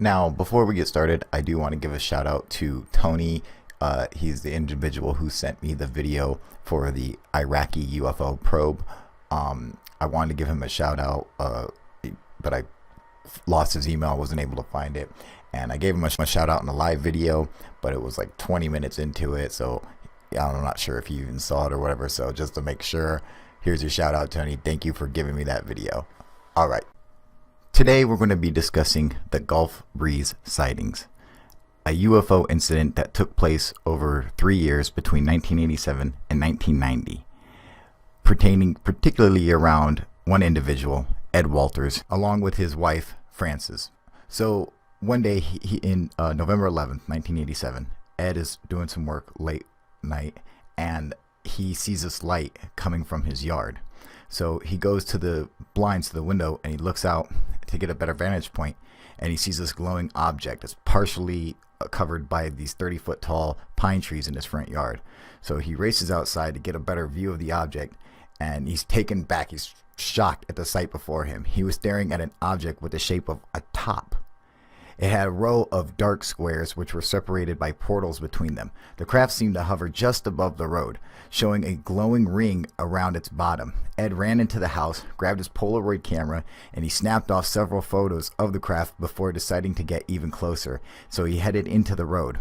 Now, before we get started, I do want to give a shout out to Tony. He's the individual who sent me the video for the Iraqi UFO probe. I wanted to give him a shout out, but I lost his email, wasn't able to find it. And I gave him a shout out in the live video, but it was like 20 minutes into it, so I'm not sure if he even saw it or whatever. So just to make sure, here's your shout out, Tony. Thank you for giving me that video. All right. Today we're going to be discussing the Gulf Breeze sightings, a UFO incident that took place over 3 years between 1987 and 1990, pertaining particularly around one individual, Ed Walters, along with his wife, Frances. So one day in November 11th, 1987, Ed is doing some work late night and he sees this light coming from his yard. So he goes to the blinds to the window and he looks out to get a better vantage point, and he sees this glowing object that's partially covered by these 30-foot tall pine trees in his front yard. So he races outside to get a better view of the object, and he's taken back. He's shocked at the sight before him. He was staring at an object with the shape of a top. It had a row of dark squares which were separated by portals between them. The craft seemed to hover just above the road, showing a glowing ring around its bottom. Ed ran into the house, grabbed his Polaroid camera, and he snapped off several photos of the craft before deciding to get even closer, so he headed into the road.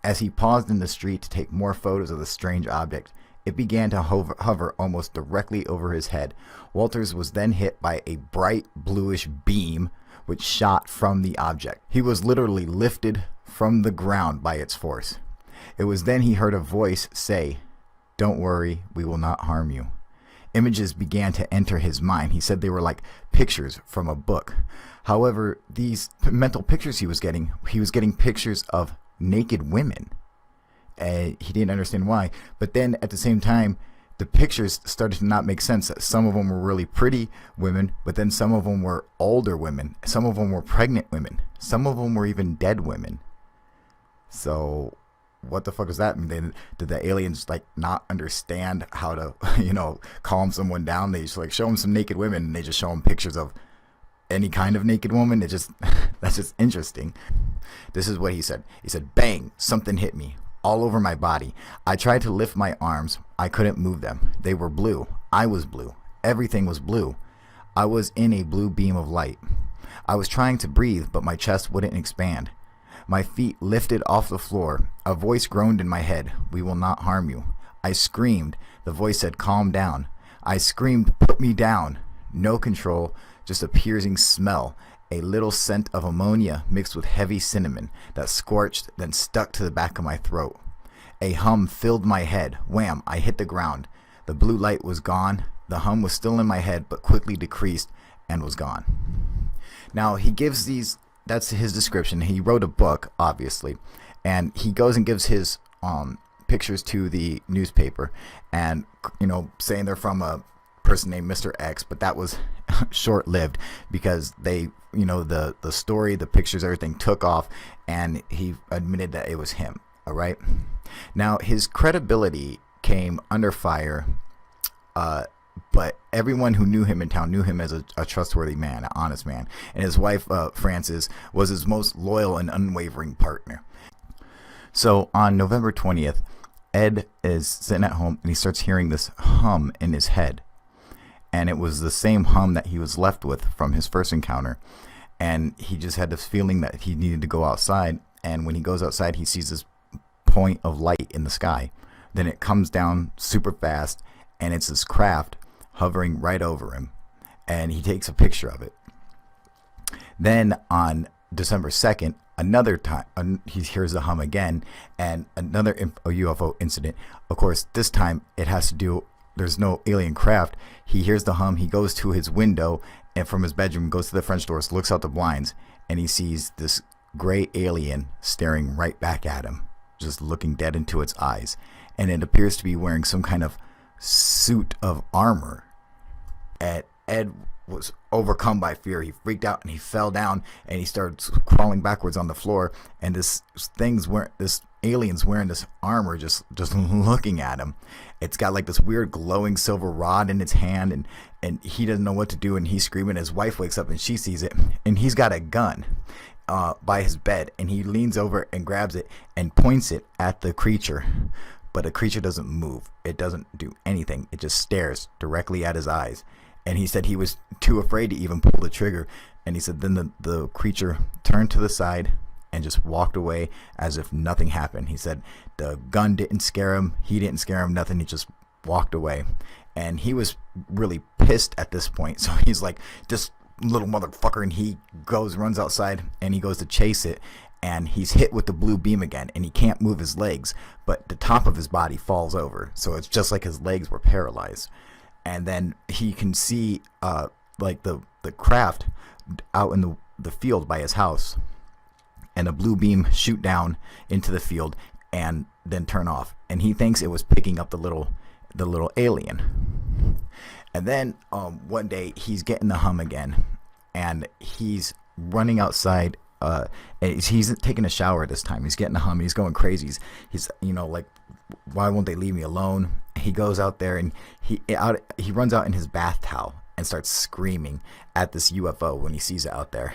As he paused in the street to take more photos of the strange object, it began to hover almost directly over his head. Walters was then hit by a bright bluish beam which shot from the object. He was literally lifted from the ground by its force. It was then he heard a voice say, "Don't worry, we will not harm you." Images began to enter his mind. He said they were like pictures from a book. However, these mental pictures he was getting pictures of naked women. He didn't understand why. But then at the same time, the pictures started to not make sense. Some of them were really pretty women, but then some of them were older women. Some of them were pregnant women. Some of them were even dead women. So what the fuck does that mean? Did the aliens like not understand how to, calm someone down? They just like show them some naked women and they just show them pictures of any kind of naked woman. It just, that's just interesting. This is what he said. He said, "Bang, something hit me all over my body. I tried to lift my arms. I couldn't move them. They were blue. I was blue. Everything was blue. I was in a blue beam of light. I was trying to breathe, but my chest wouldn't expand. My feet lifted off the floor. A voice groaned in my head. 'We will not harm you.' I screamed. The voice said, 'Calm down.' I screamed, 'Put me down.' No control, just a piercing smell. A little scent of ammonia mixed with heavy cinnamon that scorched, then stuck to the back of my throat. A hum filled my head. Wham! I hit the ground. The blue light was gone. The hum was still in my head, but quickly decreased and was gone." Now, he gives these, that's his description. He wrote a book, obviously, and he goes and gives his pictures to the newspaper and, saying they're from a person named Mr. X, but that was short-lived because they, the story, the pictures, everything took off, and he admitted that it was him. All right. Now his credibility came under fire, but everyone who knew him in town knew him as a trustworthy man, an honest man, and his wife Frances was his most loyal and unwavering partner. So on November 20th, Ed is sitting at home and he starts hearing this hum in his head. And it was the same hum that he was left with from his first encounter. And he just had this feeling that he needed to go outside. And when he goes outside, he sees this point of light in the sky. Then it comes down super fast, and it's this craft hovering right over him. And he takes a picture of it. Then on December 2nd, another time, he hears the hum again, and another UFO incident. Of course, this time it has to do, there's no alien craft. He hears the hum. He goes to his window and from his bedroom goes to the French doors, looks out the blinds, and he sees this gray alien staring right back at him, just looking dead into its eyes. And it appears to be wearing some kind of suit of armor. And Ed was overcome by fear. He freaked out and he fell down and he started crawling backwards on the floor. And this alien's wearing this armor, just looking at him. It's got like this weird glowing silver rod in its hand, and he doesn't know what to do, and he's screaming. His wife wakes up and she sees it, and he's got a gun. by his bed, and he leans over and grabs it and points it at the creature. But the creature doesn't move. It doesn't do anything. It just stares directly at his eyes. And he said he was too afraid to even pull the trigger. And he said then the creature turned to the side and just walked away as if nothing happened. He said the gun didn't scare him. He didn't scare him, nothing. He just walked away. And he was really pissed at this point. So he's like, this little motherfucker. And he runs outside, and he goes to chase it. And he's hit with the blue beam again, and he can't move his legs, but the top of his body falls over. So it's just like his legs were paralyzed. And then he can see like the craft out in the field by his house, and a blue beam shoot down into the field and then turn off. And he thinks it was picking up the little alien. And then one day he's getting the hum again, and he's running outside. And he's taking a shower this time. He's getting a hum. He's going crazy. He's like, why won't they leave me alone? He goes out there, and he runs out in his bath towel and starts screaming at this UFO when he sees it out there.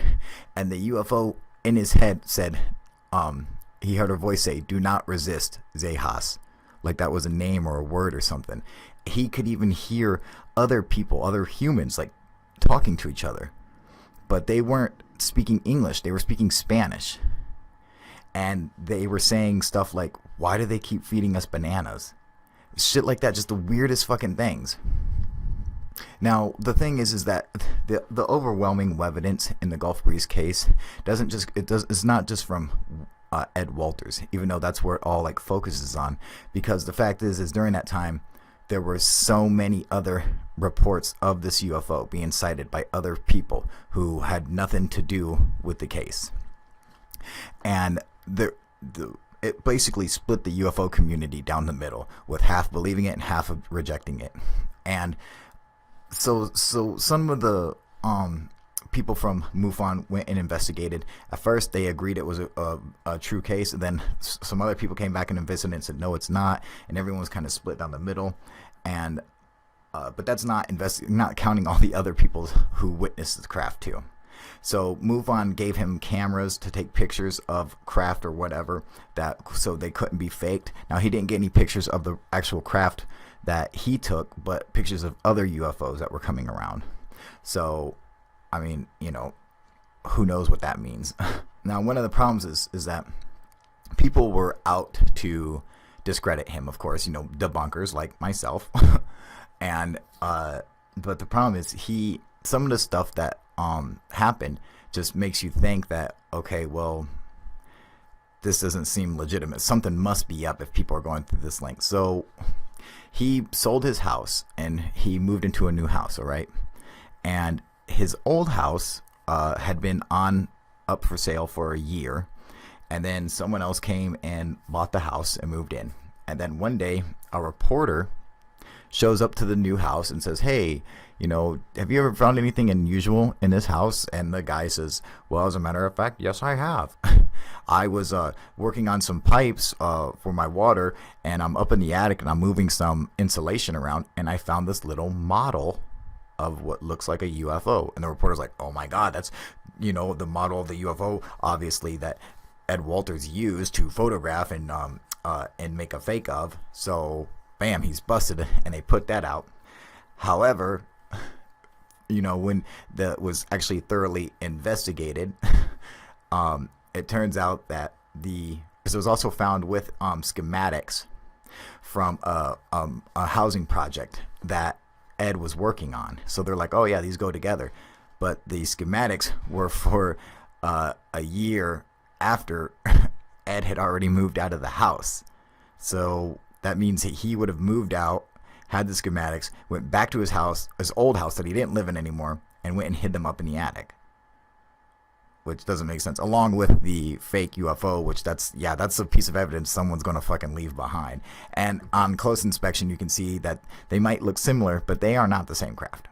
And the UFO in his head said, he heard a voice say, "Do not resist, Zehas." Like that was a name or a word or something. He could even hear other people, other humans, like talking to each other. But they weren't speaking English. They were speaking Spanish. And they were saying stuff like, why do they keep feeding us bananas? Shit like that. Just the weirdest fucking things. Now, the thing is that the overwhelming evidence in the Gulf Breeze case it's not just from Ed Walters, even though that's where it all like focuses on. Because the fact is during that time, there were so many other reports of this UFO being sighted by other people who had nothing to do with the case. And it basically split the UFO community down the middle, with half believing it and half rejecting it. And so some of the people from MUFON went and investigated. At first, they agreed it was a true case, and then some other people came back and investigated and said, no, it's not, and everyone was kind of split down the middle. And but that's not counting all the other people who witnessed the craft too. So MUFON gave him cameras to take pictures of craft or whatever, so they couldn't be faked. Now, he didn't get any pictures of the actual craft that he took, but pictures of other UFOs that were coming around. So, I mean, who knows what that means. Now, one of the problems is that people were out to discredit him, of course, debunkers like myself. And but the problem is some of the stuff that happened just makes you think that, okay, well, this doesn't seem legitimate. Something must be up if people are going through this link. So he sold his house and he moved into a new house, all right? And his old house had been up for sale for a year. And then someone else came and bought the house and moved in. And then one day, a reporter shows up to the new house and says, hey, have you ever found anything unusual in this house? And the guy says, well, as a matter of fact, yes, I have. I was working on some pipes for my water, and I'm up in the attic and I'm moving some insulation around, and I found this little model of what looks like a UFO. And the reporter's like, oh my God, that's, the model of the UFO, obviously, that Ed Walters used to photograph and make a fake of. So bam, he's busted, and they put that out. However, when that was actually thoroughly investigated, it turns out that it was also found with schematics from a housing project that Ed was working on. So they're like, oh yeah, these go together. But the schematics were for a year after Ed had already moved out of the house. So that means that he would have moved out, had the schematics, went back to his house, his old house that he didn't live in anymore, and went and hid them up in the attic. Which doesn't make sense. Along with the fake UFO, which that's a piece of evidence someone's going to fucking leave behind. And on close inspection, you can see that they might look similar, but they are not the same craft.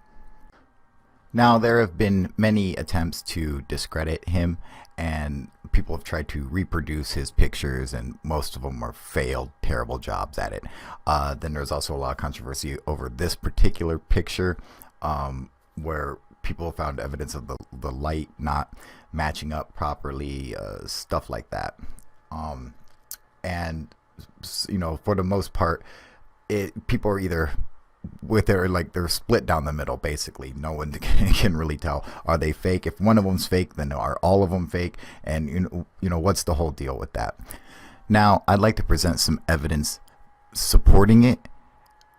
Now, there have been many attempts to discredit him, and people have tried to reproduce his pictures, and most of them are failed, terrible jobs at it. Then there's also a lot of controversy over this particular picture, where people found evidence of the light not matching up properly, stuff like that. And for the most part, people are either they're split down the middle. Basically, no one can really tell, are they fake? If one of them's fake, then are all of them fake? And what's the whole deal with that? Now, I'd like to present some evidence supporting it,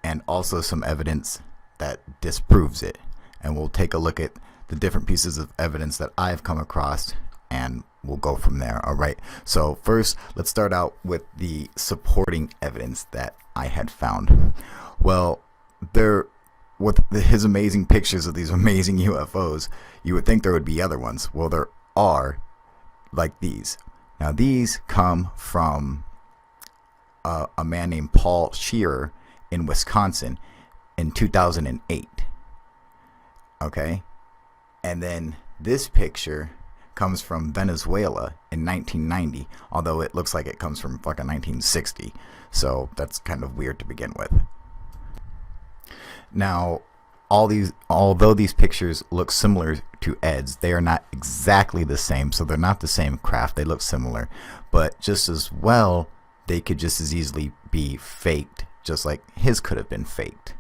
and also some evidence that disproves it. And we'll take a look at the different pieces of evidence that I've come across, and we'll go from there. All right. So first, let's start out with the supporting evidence that I had found. Well, with his amazing pictures of these amazing UFOs, you would think there would be other ones. Well, there are, like these. Now, these come from a man named Paul Shearer in Wisconsin in 2008. Okay. And then this picture comes from Venezuela in 1990, although it looks like it comes from fucking 1960. So that's kind of weird to begin with. Now, although these pictures look similar to Ed's, they are not exactly the same. So they're not the same craft. They look similar, but just as well, they could just as easily be faked, just like his could have been faked.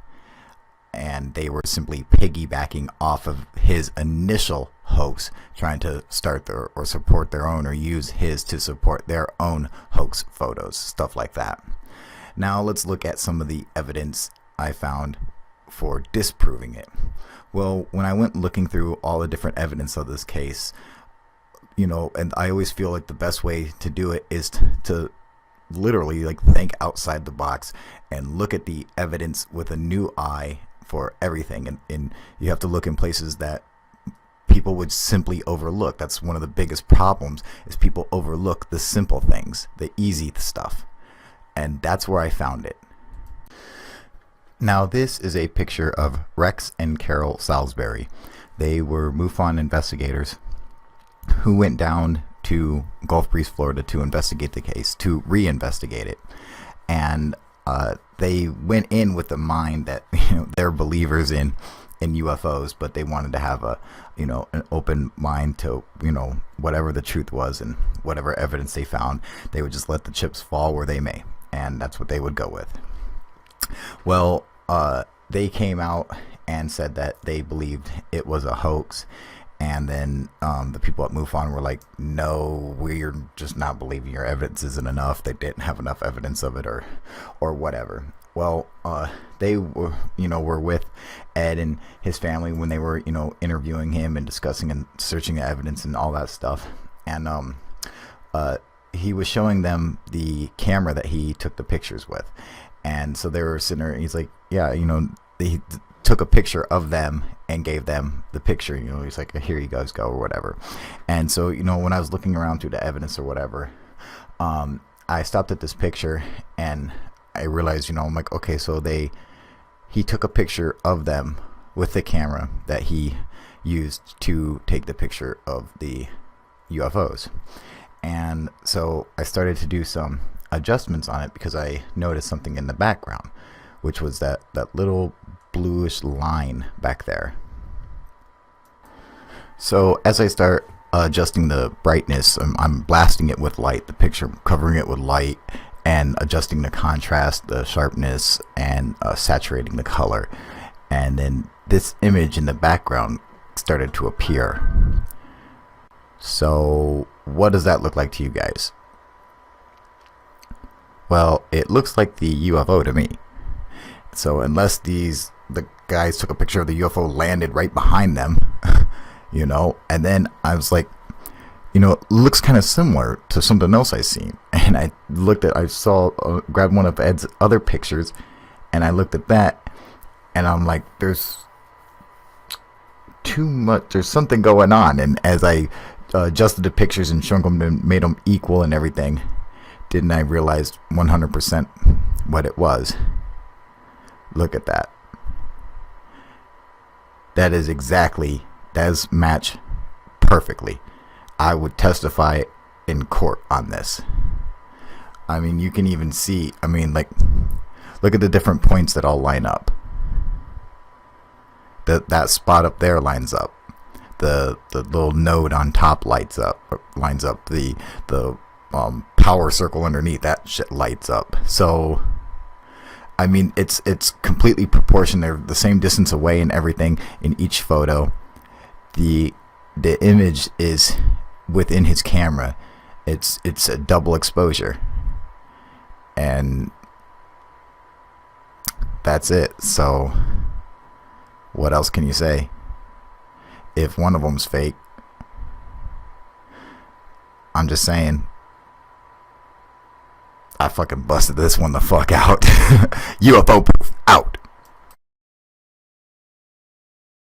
And they were simply piggybacking off of his initial hoax, trying to start or support their own, or use his to support their own hoax photos, stuff like that. Now let's look at some of the evidence I found for disproving it. Well, when I went looking through all the different evidence of this case, and I always feel like the best way to do it is to literally think outside the box and look at the evidence with a new eye for everything. And you have to look in places that people would simply overlook. That's one of the biggest problems, is people overlook the simple things, the easy stuff. And that's where I found it. Now, this is a picture of Rex and Carol Salisbury. They were MUFON investigators who went down to Gulf Breeze, Florida to investigate the case, to reinvestigate it. And they went in with the mind that they're believers in UFOs, but they wanted to have an open mind to whatever the truth was, and whatever evidence they found, they would just let the chips fall where they may, and that's what they would go with. Well, they came out and said that they believed it was a hoax. And then the people at MUFON were like, no, we're just not believing your evidence isn't enough. They didn't have enough evidence of it, or whatever. Well, they were with Ed and his family when they were, interviewing him and discussing and searching the evidence and all that stuff. And he was showing them the camera that he took the pictures with. And so they were sitting there, and he's like, yeah, they took a picture of them and gave them the picture. He's like, here you guys go, or whatever. And so, when I was looking around through the evidence or whatever, I stopped at this picture and I realized, I'm like, okay, so he took a picture of them with the camera that he used to take the picture of the UFOs. And so I started to do some adjustments on it, because I noticed something in the background, which was that little bluish line back there. So as I start adjusting the brightness, I'm blasting it with light, the picture, covering it with light, and adjusting the contrast, the sharpness, and saturating the color. And then this image in the background started to appear. So what does that look like to you guys? Well, it looks like the UFO to me. So unless the guys took a picture of the UFO, landed right behind them, and then I was like, it looks kind of similar to something else I seen. And I grabbed one of Ed's other pictures, and I looked at that, and I'm like, there's too much, there's something going on. And as I adjusted the pictures and shrunk them and made them equal and everything, didn't I realize 100% what it was? Look at that. That does match perfectly. I would testify in court on this. I mean, you can even see, look at the different points that all line up. That spot up there lines up. the little node on top lines up, the power circle underneath that shit lights up. So I mean, it's completely proportioned. They're the same distance away and everything in each photo. The image is within his camera. It's a double exposure, and that's it. So what else can you say? If one of them's fake, I'm just saying, I fucking busted this one the fuck out. UFO proof.